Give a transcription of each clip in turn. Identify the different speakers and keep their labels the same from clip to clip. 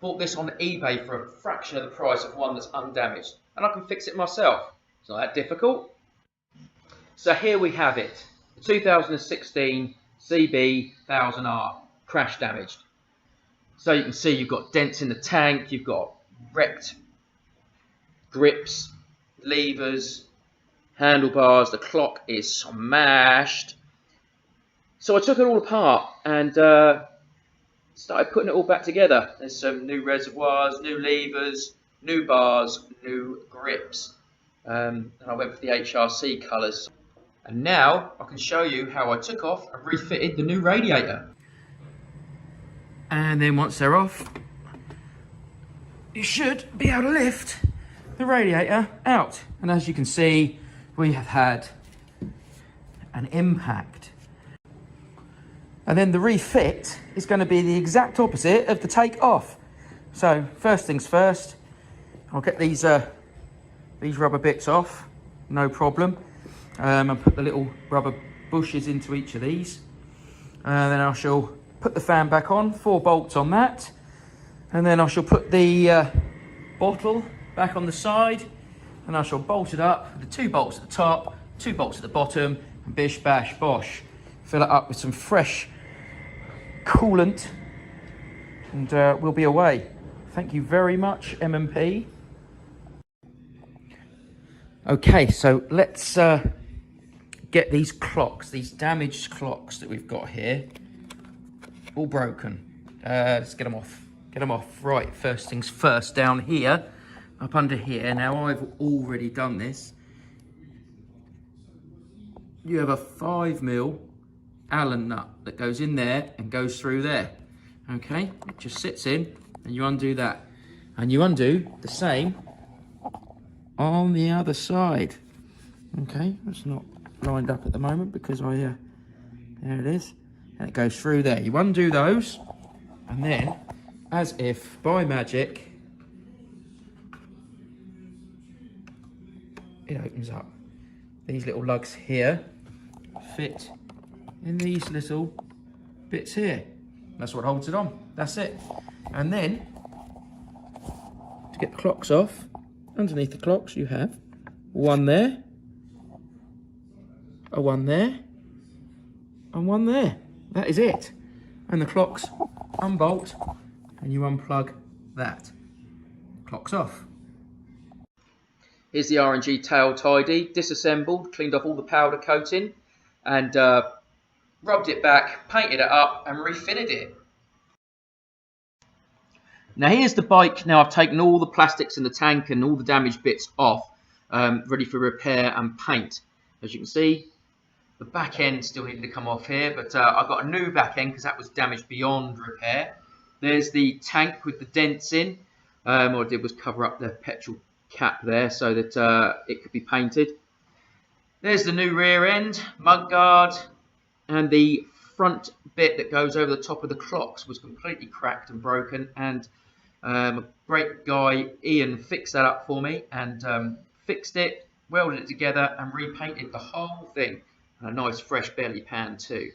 Speaker 1: Bought this on eBay for a fraction of the price of one that's undamaged, and I can fix it myself. It's not that difficult. So here we have it, the 2016 CB1000r, crash damaged. So you can see you've got dents in the tank, you've got wrecked grips, levers, handlebars, the clock is smashed. So I took it all apart and started putting it all back together. There's some new reservoirs, new levers, new bars, new grips. And I went for the HRC colours. And now I can show you how I took off and refitted the new radiator. And then once they're off, you should be able to lift the radiator out. And as you can see, we have had an impact. And then the refit is going to be the exact opposite of the take off. So first things first, I'll get these rubber bits off, no problem. And put the little rubber bushes into each of these. And then I shall put the fan back on, 4 bolts on that. And then I shall put the bottle back on the side. And I shall bolt it up with the 2 bolts at the top, 2 bolts at the bottom, and bish bash bosh. Fill it up with some fresh coolant and we'll be away. Thank you very much, M&P. Okay, so let's get these clocks, these damaged clocks that we've got here, all broken. Let's get them off. Get them off. Right, first things first, down here, up under here. Now I've already done this. You have a 5mm Allen nut that goes in there and goes through there. Okay, it just sits in and you undo that. And you undo the same on the other side. Okay, it's not lined up at the moment because there it is. And it goes through there. You undo those and then, as if by magic, it opens up. These little lugs here fit in these little bits here. That's what holds it on. That's it. And then, to get the clocks off, underneath the clocks you have one there, a one there, and one there. That is it. And the clocks unbolt and you unplug that. Clock's off. Here's the R&G tail tidy, disassembled, cleaned off all the powder coating and rubbed it back, painted it up and refitted it. Now here's the bike. Now I've taken all the plastics in the tank and all the damaged bits off, ready for repair and paint. As you can see, the back end still needed to come off here, but I've got a new back end because that was damaged beyond repair. There's the tank with the dents in. What I did was cover up the petrol cap there so that it could be painted. There's the new rear end, mud guard, and the front bit that goes over the top of the clocks was completely cracked and broken, and a great guy, Ian, fixed that up for me and fixed it, welded it together and repainted the whole thing. And a nice fresh belly pan too.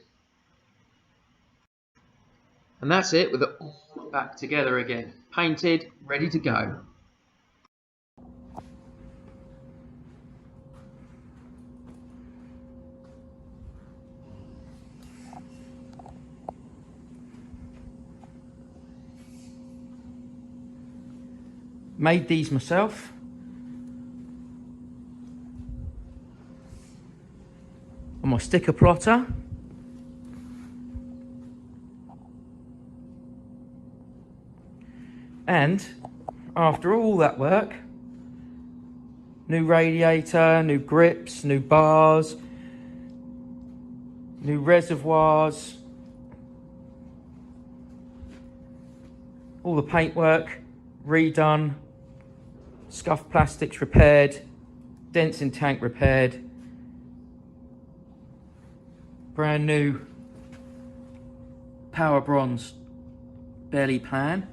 Speaker 1: And that's it, with it all back together again. Painted, ready to go. Made these myself. On my sticker plotter. And after all that work, new radiator, new grips, new bars, new reservoirs, all the paintwork redone, scuffed plastics repaired, dents in tank repaired, brand new power bronze belly pan.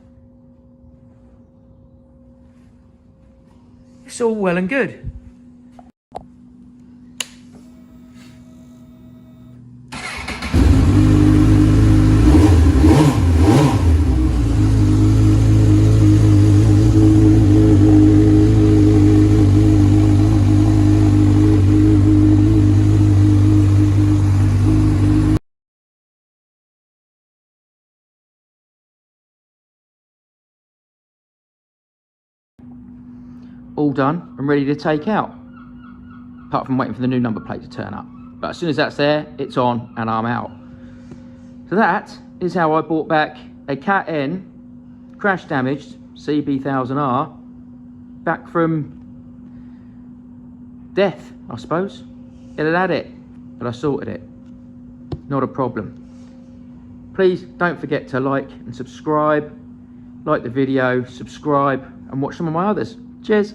Speaker 1: It's all well and good. all done and ready to take out. Apart from waiting for the new number plate to turn up. But as soon as that's there, it's on and I'm out. So that is how I brought back a Cat N crash damaged CB1000r back from death, I suppose. It had it, but I sorted it. Not a problem. Please don't forget to like and subscribe. Like the video, subscribe, and watch some of my others. Cheers.